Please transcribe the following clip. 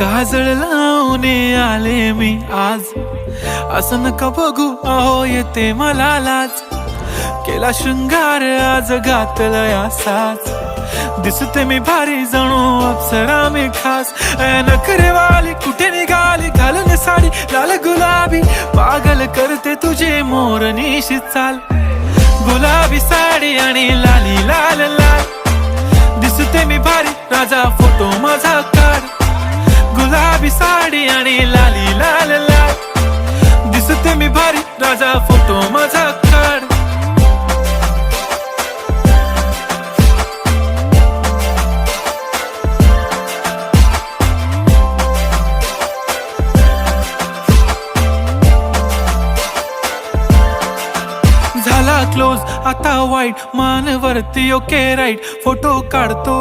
काजळ लावून आले मी आज, असं नका बघू अहो येते मला लाज. केला शृंगार आज घातला असाच, दिसते मी भारी जणू अप्सरा मी खास. नखरेवाली कुठे निघाली घालून साडी लाल गुलाबी, पागल करते तुझे मोरनीशी चाल. गुलाबी साडी आणि लाली लाल लाल, दिसते मी भारी राजा फोटो माझा काढ. गुलाबी साडी आणि लाली लाल लाल, दिसते मी भारी राजा फोटो माझा काढ. झाला क्लोज आता वाईट, मान वरती ओके राईट, फोटो काढतो